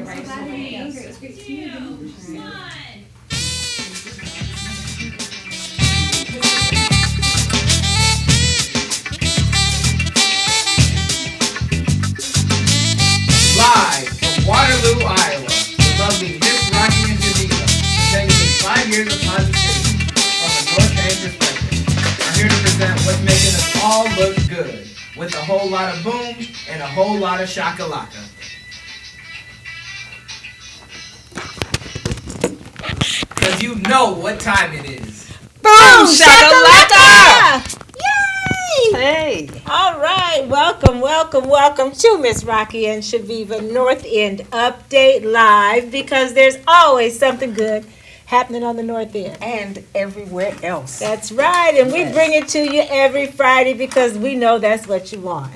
Live from Waterloo, Iowa, the lovely Miss Rocki and Chaveevah, telling you 5 years of positivity from a North End perspective, are here to present what's making us all look good, with a whole lot of boom and a whole lot of shakalaka. Cause you know what time it is. Boom shakalaka! Yay! Hey. All right, welcome to Miss Rocki and Chaveevah North End Update Live, because there's always something good happening on the North End. And everywhere else. That's right, and we bring it to you every Friday because we know that's what you want.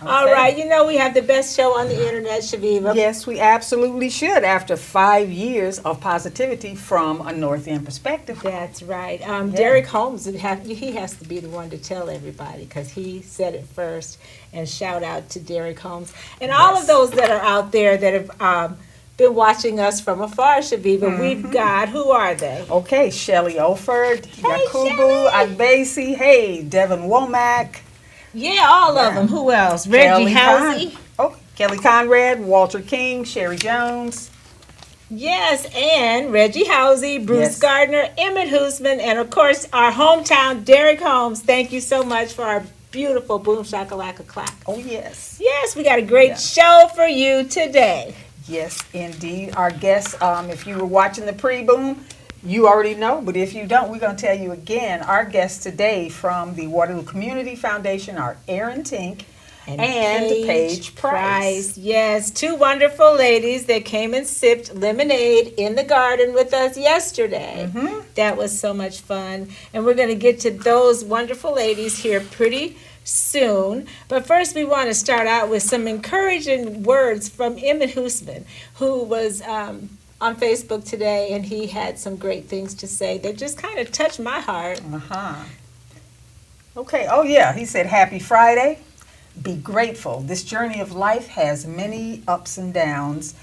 All right, you know we have the best show on the internet, Chaveevah. Yes, we absolutely should, after 5 years of positivity from a North End perspective. That's right. Derek Holmes, he has to be the one to tell everybody because he said it first. And shout out to Derek Holmes. And all of those that are out there that have been watching us from afar, Chaveevah, we've got, who are they? Okay, Shelly Oford, Yakubu Agbesi, hey, Devin Womack. Yeah, all of them. Who else? Reggie Housey. Kelly Conrad, Walter King, Sherry Jones. Yes, and Reggie Housey, Bruce Gardner, Emmett Hoosman, and of course our hometown, Derek Holmes. Thank you so much for our beautiful Boom Shakalaka clap. Oh, yes. Yes, we got a great show for you today. Yes, indeed. Our guests, if you were watching the pre-boom, you already know, but if you don't, we're going to tell you again. Our guests today from the Waterloo Community Foundation are Erin, Tink, and Paige Price. Yes, two wonderful ladies that came and sipped lemonade in the garden with us yesterday. That was so much fun. And we're going to get to those wonderful ladies here pretty soon. But first we want to start out with some encouraging words from Emmett Hoosman, who was on Facebook today, and he had some great things to say that just kind of touched my heart. Okay, oh yeah, he said, happy Friday. Be grateful. This journey of life has many ups and downs.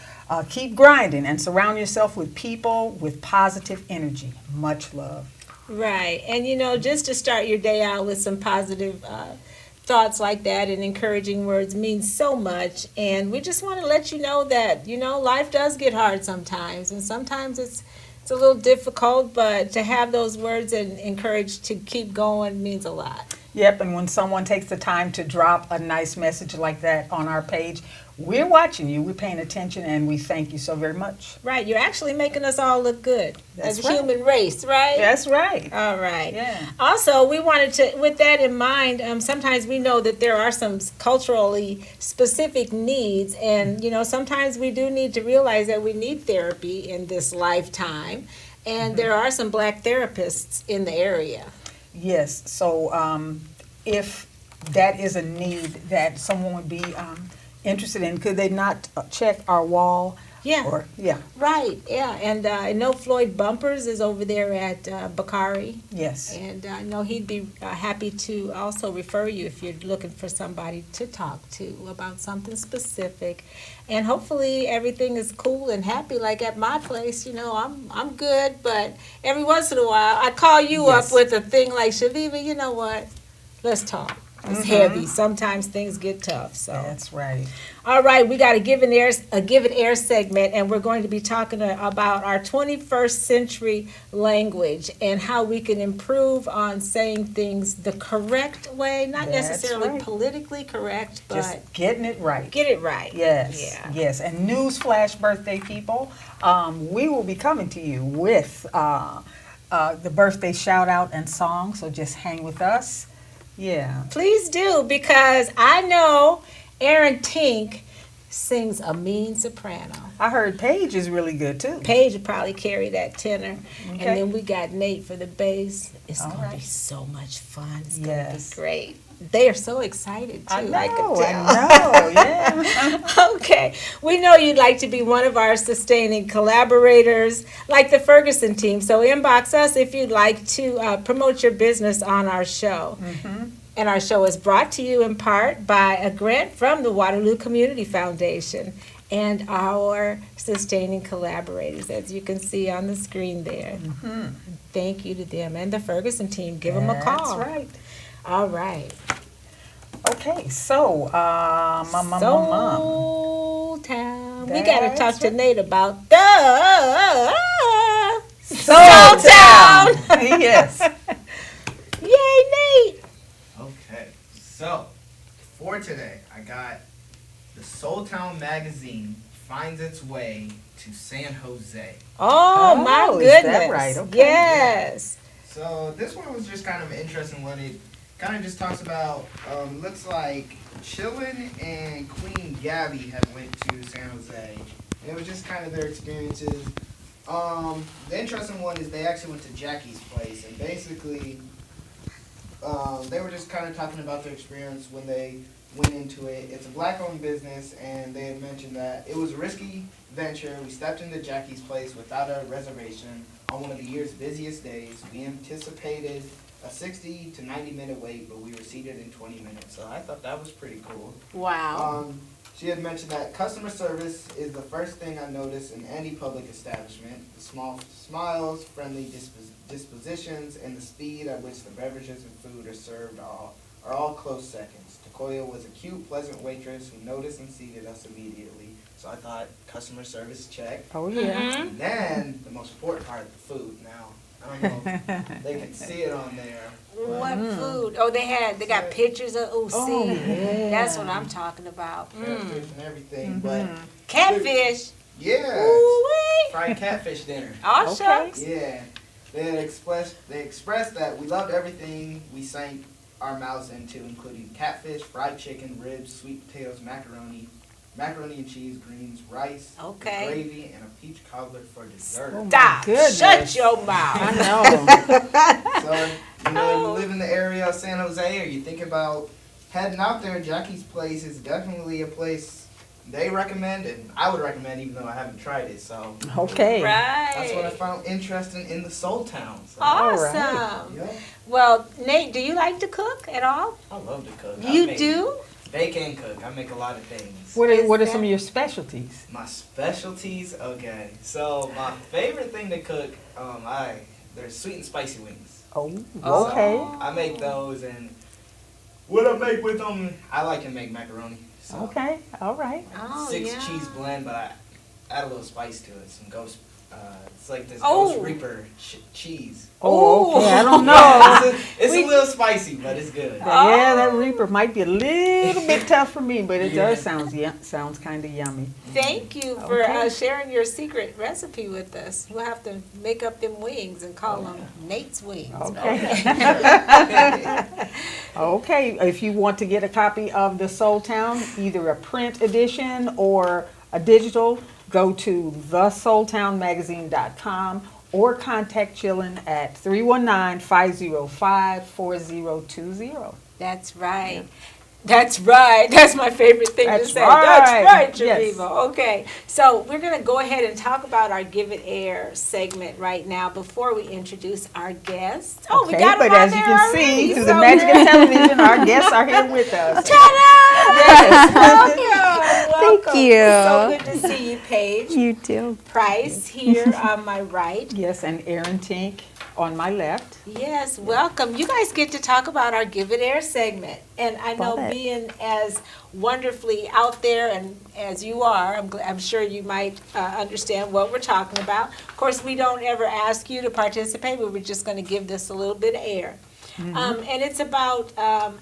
Keep grinding and surround yourself with people with positive energy. Much love. Right. And, you know, just to start your day out with some positive thoughts like that and encouraging words means so much. And we just want to let you know that, you know, life does get hard sometimes. And sometimes it's a little difficult, but to have those words and encourage to keep going means a lot. Yep, and when someone takes the time to drop a nice message like that on our page, we're watching you, we're paying attention, and we thank you so very much. Right, you're actually making us all look good as a right. human race, right? That's right. All right. Yeah. Also, we wanted to, with that in mind, sometimes we know that there are some culturally specific needs, and, you know, sometimes we do need to realize that we need therapy in this lifetime, and there are some black therapists in the area. Yes, so if that is a need that someone would be interested in, could they not check our wall? Yeah. Yeah. Right, yeah. And I know Floyd Bumpers is over there at Bakari. Yes. And I know he'd be happy to also refer you if you're looking for somebody to talk to about something specific. And hopefully everything is cool and happy. Like at my place, you know, I'm good, but every once in a while I call you up with a thing like, Chaveevah, you know what? Let's talk. It's heavy. Sometimes things get tough. So that's right. All right, we got a Give and Air segment, and we're going to be talking about our 21st century language and how we can improve on saying things the correct way, not necessarily politically correct, but just getting it right. Get it right. Yes. Yeah. Yes. And newsflash, birthday people, we will be coming to you with the birthday shout out and song. So just hang with us. Yeah. Please do, because I know Erin Tink sings a mean soprano. I heard Paige is really good too. Paige would probably carry that tenor. Okay. And then we got Nate for the bass. It's going to be right. so much fun. It's Yes. going to be great. They are so excited too. I can tell. Yeah. Okay. We know you'd like to be one of our sustaining collaborators, like the Ferguson team. So inbox us if you'd like to promote your business on our show. And our show is brought to you in part by a grant from the Waterloo Community Foundation. and our sustaining collaborators, as you can see on the screen there. Thank you to them and the Ferguson team. Give them a call. That's right. All right. Okay, so, Soul Town. We got to That's talk to right. Nate about the Soul Town. Yes. Yay, Nate. Okay, so for today, I got the Soul Town magazine finds its way to San Jose. Oh, my Oh, is goodness. that right? Okay. Yes. So this one was just kind of an interesting one. It kind of just talks about, looks like Chillin' and Queen Gabby had went to San Jose. And it was just kind of their experiences. The interesting one is they actually went to Jackie's place, and basically they were just kind of talking about their experience when they went into it. It's a black-owned business, and they had mentioned that it was a risky venture. We stepped into Jackie's place without a reservation on one of the year's busiest days. We anticipated a 60 to 90-minute wait, but we were seated in 20 minutes, so I thought that was pretty cool. Wow. She had mentioned that customer service is the first thing I notice in any public establishment. The small smiles, friendly dispositions, and the speed at which the beverages and food are served are all close seconds. Takoya was a cute, pleasant waitress who noticed and seated us immediately. So I thought customer service check. Oh, yeah. And then the most important part, the food. Now, I don't know if they can see it on there. What food? Oh, they got pictures of, see, yeah. that's what I'm talking about. Catfish and everything, but Catfish. yeah, Ooh-wee. fried catfish dinner. Oh, Okay. shucks. Yeah, they expressed that we loved everything we sank our mouths into, including catfish, fried chicken, ribs, sweet potatoes, macaroni and cheese, greens, rice, Okay. gravy, and a peach cobbler for dessert. Oh, my Stop. goodness. Shut your mouth. I know. So, you live in the area of San Jose, or you think about heading out there, Jackie's Place is definitely a place they recommend, and I would recommend, even though I haven't tried it. So Okay. that's what I Right. found interesting in the Soul Town. So, Awesome. yeah, Well, Nate, do you like to cook at all? I love to cook. You do? Bake and cook. I make a lot of things. What are some of your specialties? My specialties, okay. So my favorite thing to cook, there's sweet and spicy wings. Oh, Oh. okay. I make those, and what I make with them, I like to make macaroni. So Okay, all right. Oh, six yeah. cheese blend, but I add a little spice to it. Some ghost, it's like this Oh. Ghost Reaper cheese. Oh, okay, I don't know. Yeah, it's a little spicy, but it's good. Yeah, that Reaper might be a little bit tough for me, but it Yeah. does sounds kind of yummy. Thank you for Okay. sharing your secret recipe with us. We'll have to make up them wings and call them Nate's wings. Okay. Okay, if you want to get a copy of the Soul Town, either a print edition or a digital, go to thesoultownmagazine.com or contact Chillin at 319-505-4020. That's right. That's right. That's my favorite thing to That's say. right. That's right, Yes. Chaveevah. Okay, so we're going to go ahead and talk about our Give It Air segment right now before we introduce our guests. Oh, we Okay, got them but on as you there can already. see through the So magic good. of television, our guests are here with us. Ta-da! Yes. Welcome. Thank you. So good to see you, Paige. You too. Price here on my right. Yes, and Erin Tink on my left. Yes, welcome. You guys get to talk about our Give It Air segment. And I know Love it. being as wonderfully out there and as you are, I'm sure you might understand what we're talking about. Of course, we don't ever ask you to participate. We were just going to give this a little bit of air. And it's about, I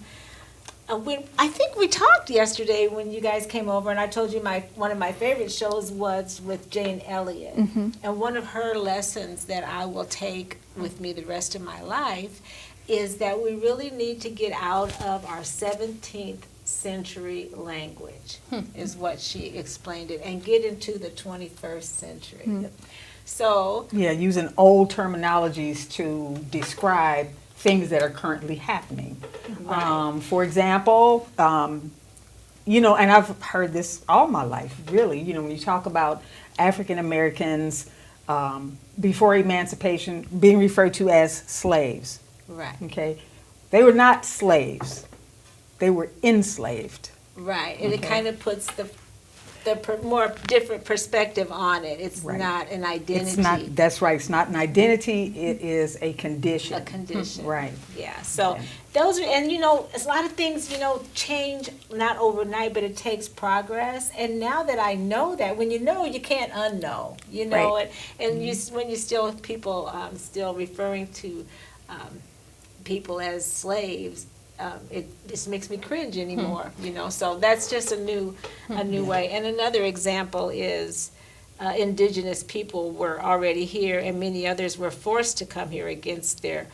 think we talked yesterday when you guys came over, and I told you one of my favorite shows was with Jane Elliott. And one of her lessons that I will take with me the rest of my life is that we really need to get out of our 17th century language, is what she explained it, and get into the 21st century. So, Yeah, using old terminologies to describe things that are currently happening. Right. For example, you know, and I've heard this all my life, really, you know, when you talk about African Americans before emancipation being referred to as slaves, right, okay? They were not slaves. They were enslaved. right. And it kind of puts the more different perspective on it. It's Right. not an identity. It's not, that's right, it's not an identity, it is a condition. a condition. Right. Yeah. So Okay. those are, and a lot of things, change not overnight, but it takes progress. And now that I know that, when you know, you can't unknow. You know Right. it, and when you still people still referring to people as slaves. It just makes me cringe anymore, So that's just a new way. And another example is indigenous people were already here, and many others were forced to come here against their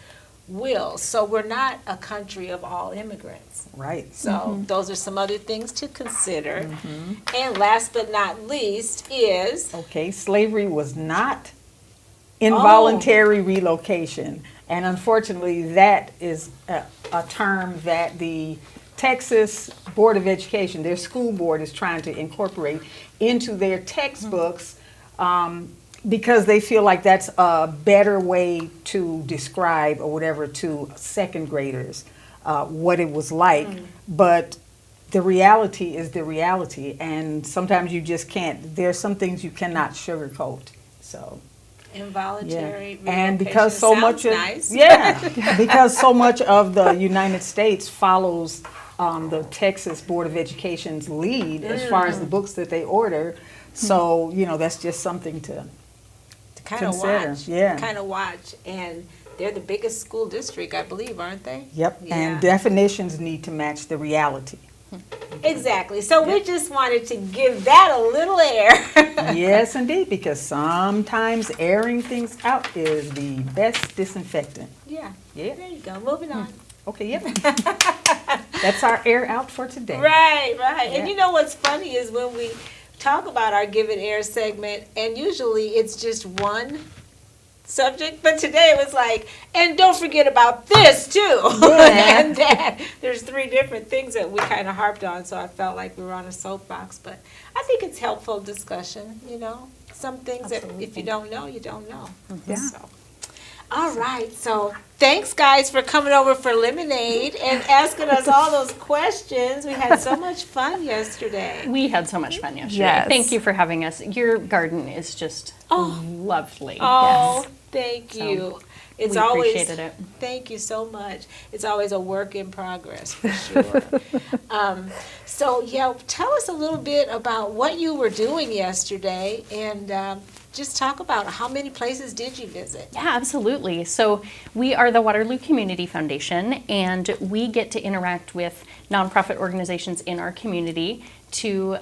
will. So we're not a country of all immigrants. Right. So those are some other things to consider. And last but not least is Okay, slavery was not involuntary relocation. And unfortunately, that is a term that the Texas Board of Education, their school board, is trying to incorporate into their textbooks because they feel like that's a better way to describe or whatever to second graders what it was like. But the reality is the reality, and sometimes you just can't. There's some things you cannot sugarcoat. So. involuntary relocation. And because so much of nice. because so much of the United States follows the Texas Board of Education's lead as far as the books that they order, so that's just something to kind of consider. watch. Yeah. Kind of watch. And they're the biggest school district, I believe, aren't they? Yep. Yeah. And definitions need to match the reality. Exactly. So we just wanted to give that a little air. Yes, indeed, because sometimes airing things out is the best disinfectant. Yeah. Yeah. There you go. Moving on. Okay, yep. That's our air out for today. Right. Yeah. And what's funny is when we talk about our Give It Air segment, and usually it's just one subject, but today it was like, and don't forget about this too. Yeah. And that there's 3 different things that we kind of harped on, so I felt like we were on a soapbox, but I think it's helpful discussion, some things that if you don't know, you don't know. Yeah. So. All right, so thanks guys for coming over for lemonade and asking us all those questions. We had so much fun yesterday. We had so much fun yesterday. Yes. Thank you for having us. Your garden is just lovely. Oh, thank you. It's we always appreciated it. Thank you so much. It's always a work in progress for sure. So tell us a little bit about what you were doing yesterday, and just talk about how many places did you visit? Yeah, absolutely. So we are the Waterloo Community Foundation, and we get to interact with nonprofit organizations in our community to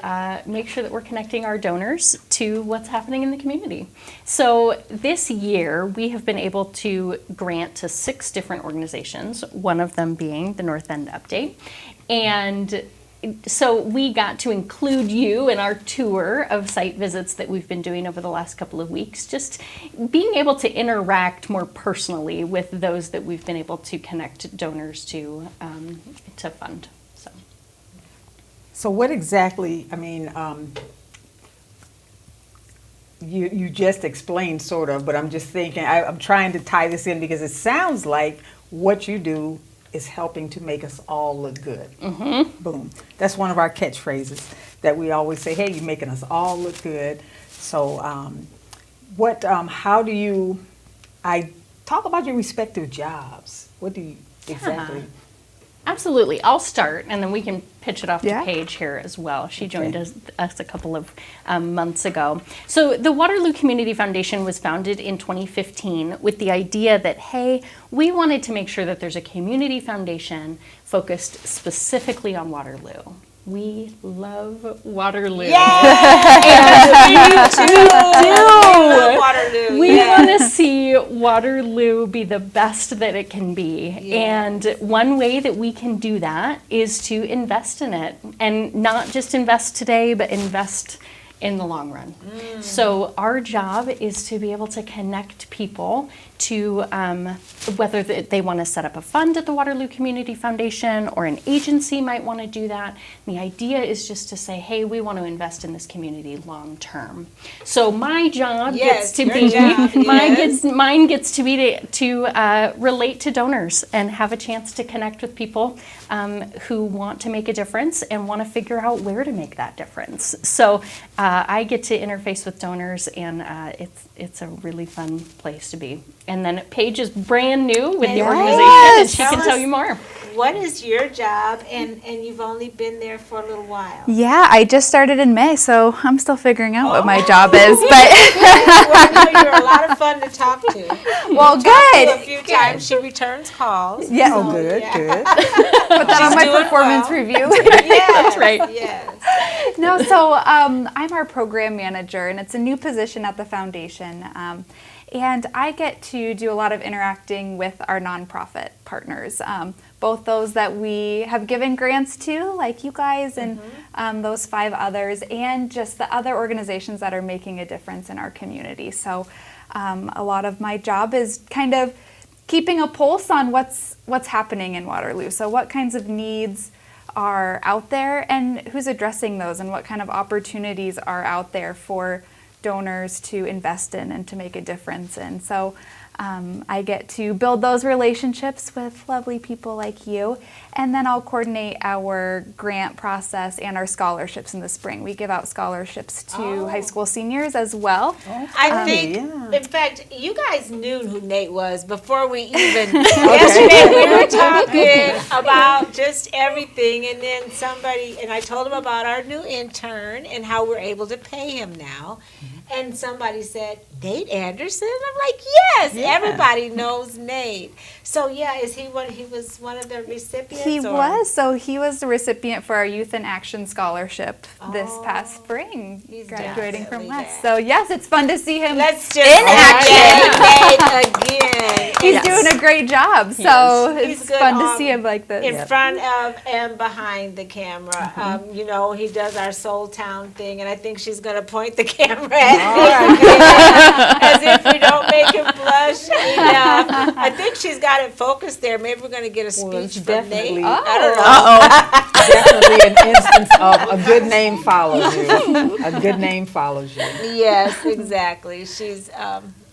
make sure that we're connecting our donors to what's happening in the community. So this year, we have been able to grant to 6 different organizations, one of them being the North End Update. And so we got to include you in our tour of site visits that we've been doing over the last couple of weeks, just being able to interact more personally with those that we've been able to connect donors to fund. So what exactly, you just explained sort of, but I'm just thinking, I'm trying to tie this in because it sounds like what you do is helping to make us all look good. Boom. That's one of our catchphrases that we always say, hey, you're making us all look good. So how do you, talk about your respective jobs. What do you exactly? Absolutely. I'll start, and then we can pitch it off Yeah. to Paige here as well. She joined us a couple of months ago. So the Waterloo Community Foundation was founded in 2015 with the idea that, hey, we wanted to make sure that there's a community foundation focused specifically on Waterloo. We love Waterloo. Me too. I love Waterloo. We want to see Waterloo be the best that it can be. Yeah. And one way that we can do that is to invest in it. And not just invest today, but invest in the long run. So our job is to be able to connect people to whether they want to set up a fund at the Waterloo Community Foundation or an agency might want to do that. The idea is just to say, hey, we want to invest in this community long term. So my job gets to be mine gets to be to relate to donors and have a chance to connect with people who want to make a difference and want to figure out where to make that difference. So I get to interface with donors, and it's a really fun place to be. And then Paige is brand new with the organization, and she can tell you more. What is your job? And you've only been there for a little while. Yeah, I just started in May, so I'm still figuring out what my job is. But Well, you're a lot of fun to talk to. well, Talked to good. a few times. She returns calls. Yeah. Oh, good. Put that on my doing performance well. review. Yes, That's right. Yes. No, so I'm our program manager, and it's a new position at the foundation. And I get to do a lot of interacting with our nonprofit partners, both those that we have given grants to, like you guys, and those 5 others, and just the other organizations that are making a difference in our community. So a lot of my job is kind of keeping a pulse on what's happening in Waterloo. So what kinds of needs are out there, and who's addressing those, and what kind of opportunities are out there for donors to invest in and to make a difference in. So I get to build those relationships with lovely people like you, and then I'll coordinate our grant process and our scholarships in the spring. We give out scholarships to high school seniors as well. I think, in fact, you guys knew who Nate was before we even, yesterday we were talking about just everything, and then and I told him about our new intern and how we're able to pay him now. And somebody said, Nate Anderson? I'm like, yes, everybody knows Nate. So is he was one of the recipients? He was. So he was the recipient for our Youth in Action Scholarship this past spring, He's graduating from definitely us. So yes, it's fun to see him Let's just in action. Nate again. He's doing a great job. So He's it's good fun to see him like this. in front of and behind the camera. He does our Soul Town thing, and I think she's going to point the camera at me again, as if we don't make him blush enough. I think she's got it focused there. Maybe we're going to get a speech from Nate. I don't know. Definitely an instance of a good name follows you. A good name follows you. Yes, exactly. She's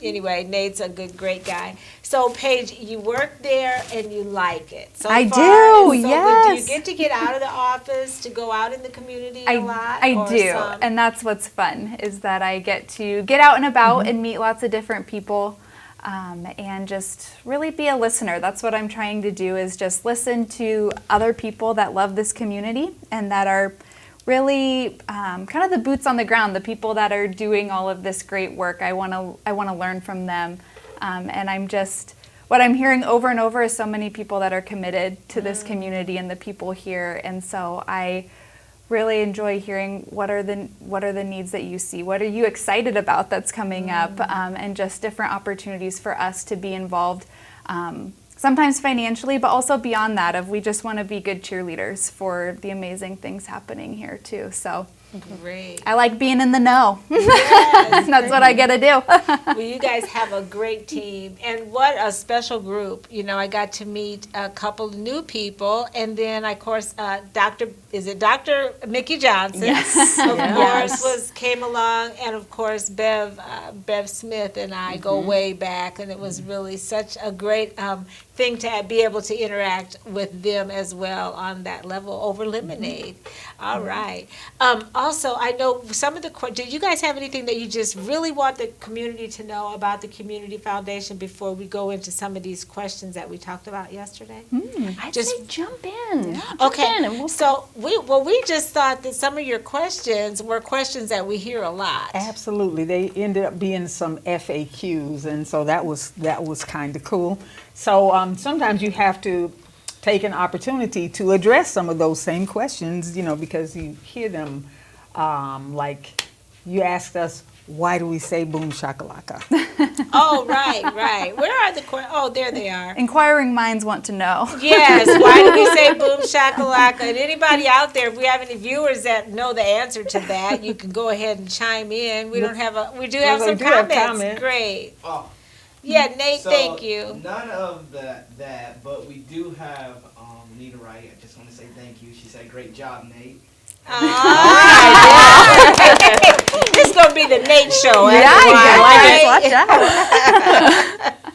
anyway, Nate's a great guy. So Paige, you work there and you like it. So I far, do, it's so yes. good. Do you get to get out of the office to go out in the community a lot? I or do, some? and that's what's fun, is that I get to get out and about and meet lots of different people, and just really be a listener. That's what I'm trying to do, is just listen to other people that love this community and that are really kind of the boots on the ground, the people that are doing all of this great work. I want to learn from them, and what I'm hearing over and over is so many people that are committed to this community and the people here, and so I really enjoy hearing what are the needs that you see, what are you excited about that's coming up, and just different opportunities for us to be involved. Sometimes financially, but also beyond that, we just want to be good cheerleaders for the amazing things happening here too. So Great. I like being in the know. Yes, That's what I get to do. Well, you guys have a great team, and what a special group. I got to meet a couple of new people, and then, of course, Dr. Mickey Johnson? Yes. Of course, came along, and of course, Bev Smith and I go way back, and it was really such a great thing to be able to interact with them as well on that level over lemonade. All right. Also, I know some of did you guys have anything that you just really want the community to know about the Community Foundation before we go into some of these questions that we talked about yesterday? I'd say jump in. Okay. And we'll So we just thought that some of your questions were questions that we hear a lot. Absolutely. They ended up being some FAQs, and so that was kind of cool. So sometimes you have to take an opportunity to address some of those same questions, because you hear them like you asked us, why do we say boom shakalaka? Oh, right. Where are the oh, there they are. Inquiring minds want to know. Yes, why do we say boom shakalaka? And anybody out there, if we have any viewers that know the answer to that, you can go ahead and chime in. We do have some comments. Great. Oh, Yeah, Nate, so thank you. None of that, but we do have Nita Wright. I just want to say thank you. She said, "Great job, Nate." This is going to be the Nate show. Watch out.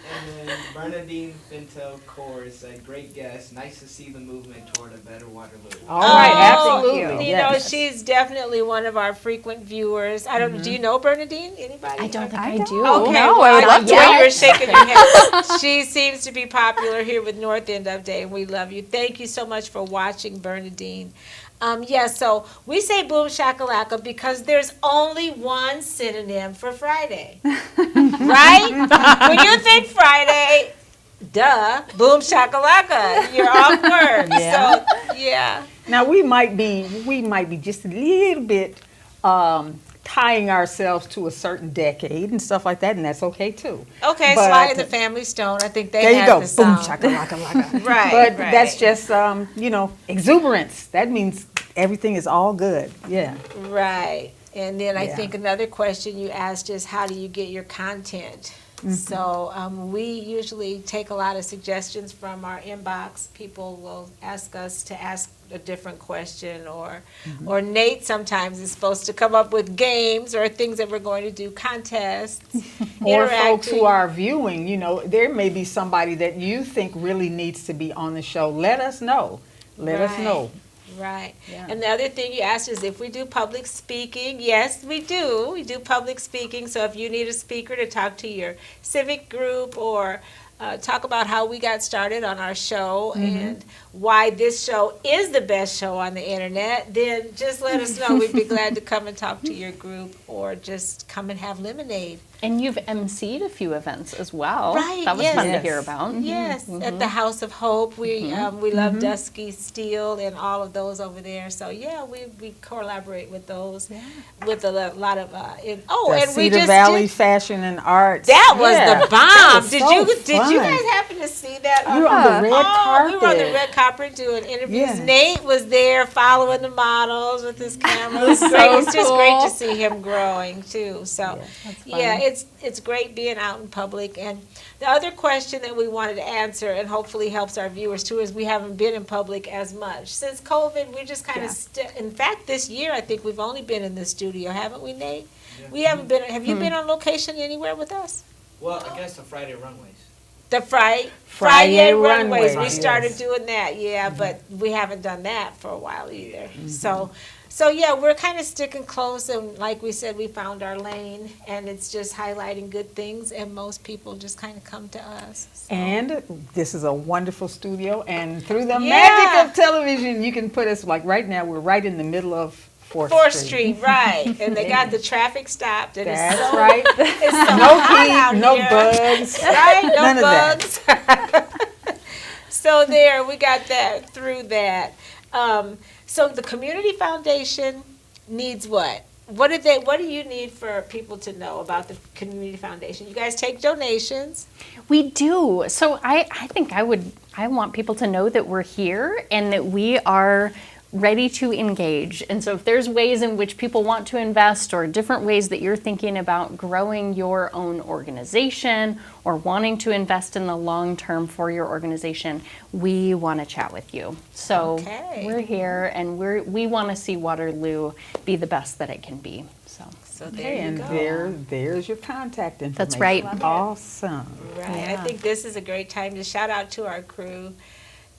And then Bernadine Pinto Core said, "Great guest. Nice to see the movement toward a better Waterloo." All right, absolutely. You know, she's definitely one of our frequent viewers. I don't. Do you know Bernadine? Anybody? I don't think I do. Okay, No, well, I would I love like the way to. you were shaking your head. She seems to be popular here with North End Update, and we love you. Thank you so much for watching, Bernadine. So we say boom shakalaka because there's only one synonym for Friday, right? When you think Friday, duh, boom shakalaka, you're off work. Yeah. So, yeah. Now we might be just a little bit tying ourselves to a certain decade and stuff like that, and that's okay too. Okay, But- Sly and the Family Stone. I think they There you have go, the boom sound. shakalaka laka. Right, But right. that's just exuberance. That means everything is all good. Yeah. Right. And then I Yeah. think another question you asked is how do you get your content? So we usually take a lot of suggestions from our inbox. People will ask us to ask a different question, or Nate sometimes is supposed to come up with games or things that we're going to do, contests, Or folks who interacting. are viewing, there may be somebody that you think really needs to be on the show. Let us know. Let us know. Right. Yeah. And the other thing you asked is if we do public speaking. Yes, we do. We do public speaking. So if you need a speaker to talk to your civic group or talk about how we got started on our show and why this show is the best show on the internet, then just let us know. We'd be glad to come and talk to your group or just come and have lemonade. And you've emceed a few events as well. Right, That was yes. fun to Yes. hear about. Yes, at the House of Hope. We love Dusky Steel and all of those over there. So yeah, we collaborate with those with a lot of The and we Cedar just Valley did, Fashion and Arts. that was Yeah. the bomb. That was Did so you fun. guys happen to see that? We were on the red carpet. We were on the red carpet doing interviews. Yeah. Nate was there following the models with his camera. It was great. So It's just great cool. to see him growing too. So yeah, it's great being out in public. And the other question that we wanted to answer and hopefully helps our viewers too is we haven't been in public as much. Since COVID, we just kind of, in fact, this year I think we've only been in the studio, haven't we, Nate? Yeah. We haven't been, have you been on location anywhere with us? Well, I guess the Friday runways. The Friday Friday runways. We runways, started yes. doing that, but we haven't done that for a while either. So yeah, we're kind of sticking close, and like we said, we found our lane, and it's just highlighting good things, and most people just kind of come to us. So. And this is a wonderful studio, and through the Yeah. magic of television, you can put us, like right now, we're right in the middle of 4th Street, right? And they got the traffic stopped, and That's it's so right. it's so No hot out heat, no here. bugs. Right? No None of that. bugs. So there, we got that through that. So the Community Foundation needs what? What do you need for people to know about the Community Foundation? You guys take donations. We do. So I think I want people to know that we're here and that we are ready to engage. And so if there's ways in which people want to invest or different ways that you're thinking about growing your own organization or wanting to invest in the long term for your organization, we want to chat with you. So Okay. we're here and we want to see Waterloo be the best that it can be. So There Okay, you and go. there's your contact information. That's right. Awesome. Right. I think this is a great time to shout out to our crew.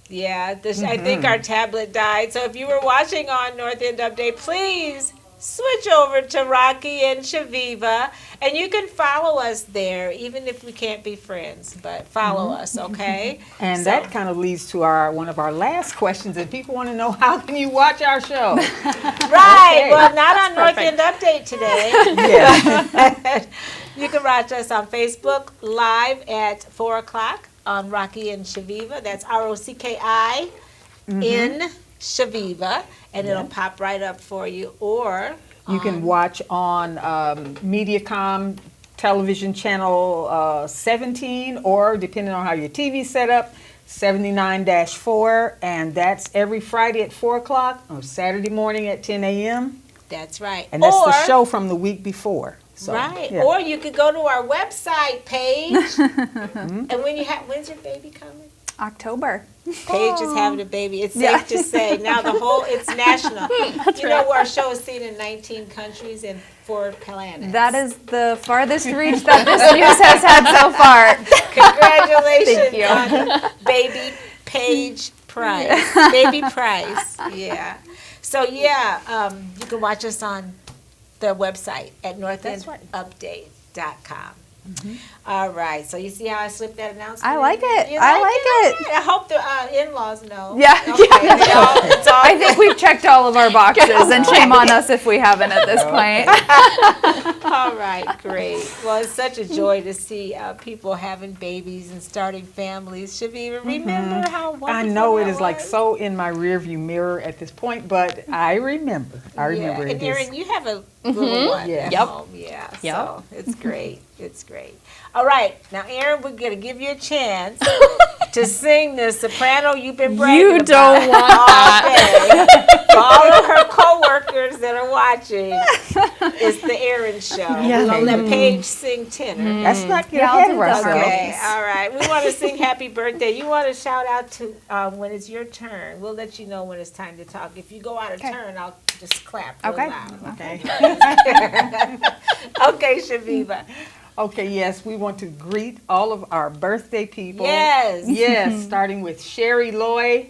Yeah, I think our tablet died. So if you were watching on North End Update, please switch over to Rocki and Chaveevah. And you can follow us there, even if we can't be friends. But follow us, okay? And So- that kind of leads to one of our last questions. If people want to know, how can you watch our show? Right. Okay. Well, not on North End Update today. Yeah. You can watch us on Facebook live at 4 o'clock on Rocki and Chaveevah. That's ROCKI in Chaveevah. And it'll pop right up for you. Or You can watch on Mediacom television channel 17, or depending on how your TV's set up, 79-4, and that's every Friday at 4 o'clock or Saturday morning at 10 a.m. That's right. And that's or, the show from the week before. So, right. yeah. Or you could go to our website, Paige. And when's your baby coming? October. Paige is having a baby. It's safe to say now it's national. You know, our show is seen in 19 countries and 4 planets. That is the farthest reach that this news has had so far. Congratulations Thank you. on baby Paige Price. Baby Price. Yeah. So you can watch us on the website at northendupdate.com. All right, so you see how I slipped that announcement? I like it. You I like it. I hope the in-laws know. Yeah. Okay, it's all I think we've checked all of our boxes, and shame on us if we haven't at this point. all right, great. Well, it's such a joy to see people having babies and starting families. Chaveevah, remember how wonderful I know it that is like was? so in my rearview mirror at this point, but I remember. Yeah. It And is. Erin, you have a little one Yeah. at Yep. home. Yeah. Yep. So it's great. It's great. All right. Now, Erin, we're going to give you a chance to sing the soprano you've been bragging You about don't want all day. For all of her co-workers that are watching, it's the Erin show. Yeah. We're going to let Paige sing tenor. Let's not get Yeah, I'll ahead do of that. ourselves. Okay, all right. We want to sing happy birthday. You want to shout out to when it's your turn. We'll let you know when it's time to talk. If you go out of turn, I'll just clap real Okay. loud. Okay. Okay, Chaveevah. Okay, yes, we want to greet all of our birthday people. Yes. Yes, starting with Sherry Loy,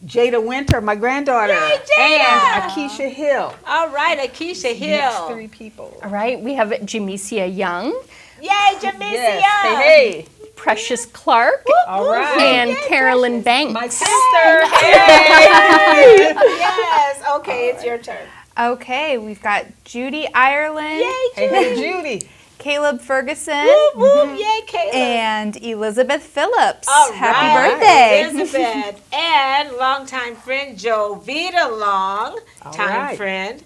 Jada Winter, my granddaughter, Yay, Jada! and Akeisha Hill. All right, Akeisha Next Hill. 3 people. All right, we have Jamesia Young, Yay, Jamesia. Yes, hey. Precious Clark, All right. and Carolyn Banks. My sister. Hey. Yes. Okay, it's your turn. Okay, we've got Judy Ireland, Yay, Hey, Judy. Caleb Ferguson, Whoop, whoop. Yay, Caleb. and Elizabeth Phillips. All Happy right, birthday. Elizabeth. And longtime friend Jovita Long, time right. friend.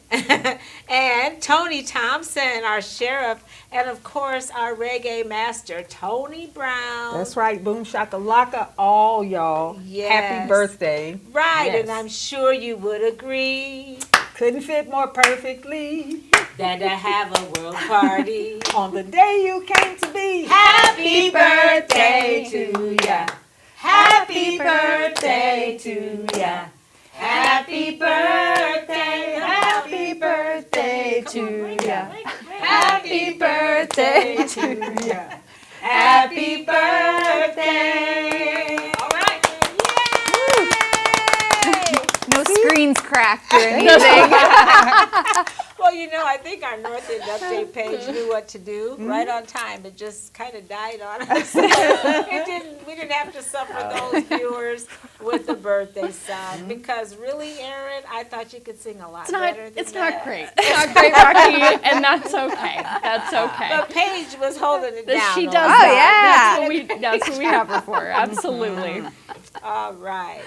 And Tony Thompson, our sheriff. And of course, our reggae master, Tony Brown. That's right, boom shakalaka, all y'all. Yes. Happy birthday. Right, Yes. and I'm sure you would agree Couldn't fit more perfectly that to have a world party. on the day you came to be. Happy birthday to ya. Happy birthday to ya. Happy birthday. Happy birthday to ya. Happy birthday to ya. Happy birthday. All right. Yay! No screens cracked or anything. Well, you know, I think our North End Update page knew what to do right on time. It just kind of died on us. We didn't have to suffer those viewers with the birthday song because really, Erin, I thought you could sing a lot better than It's that. not great. It's not great, Rocki, and that's okay. That's okay. But Paige was holding it down. She on does us. that. That's what we have her for. Absolutely. All right.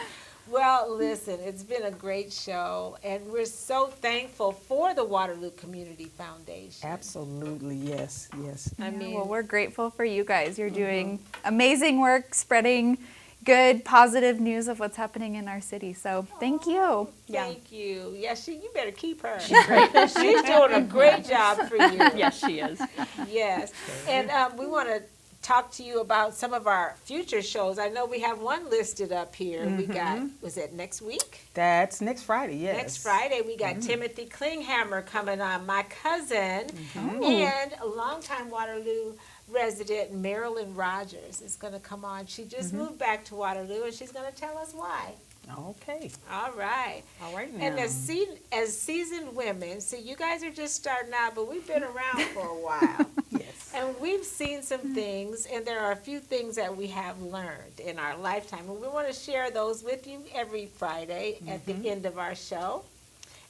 Well, listen, it's been a great show, and we're so thankful for the Waterloo Community Foundation. Absolutely, yes, yes. I mean, Well, we're grateful for you guys. You're doing amazing work spreading good, positive news of what's happening in our city. So thank you. thank you. Yeah, you better keep her. She's great. She's doing a great job for you. Yes, she is. Yes. And we want to talk to you about some of our future shows. I know we have one listed up here. We got, was it next week? That's next Friday, yes. Next Friday, we got Timothy Klinghammer coming on, my cousin, and a longtime Waterloo resident, Marilyn Rogers, is going to come on. She just moved back to Waterloo, and she's going to tell us why. Okay. All right. All right now. And as seasoned women, see, you guys are just starting out, but we've been around for a while. Yes. And we've seen some things, and there are a few things that we have learned in our lifetime. And we want to share those with you every Friday at the end of our show.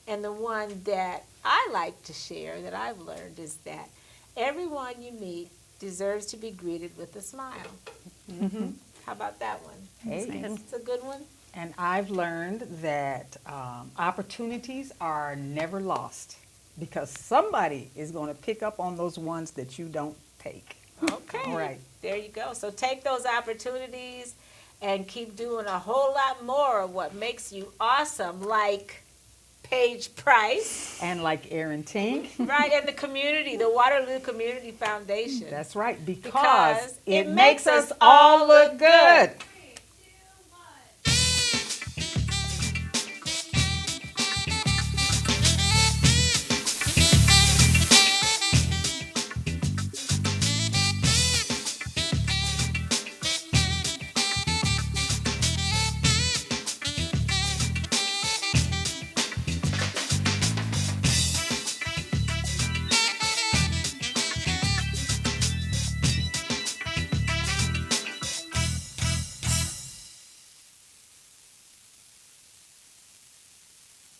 And the one that I like to share that I've learned is that everyone you meet deserves to be greeted with a smile. How about that one? Hey. It's a good one. And I've learned that opportunities are never lost. because somebody is going to pick up on those ones that you don't take. Okay. All right. There you go. So take those opportunities and keep doing a whole lot more of what makes you awesome, like Paige Price. And like Erin Tink. Right, and the community, the Waterloo Community Foundation. That's right, because Because it makes us all look good.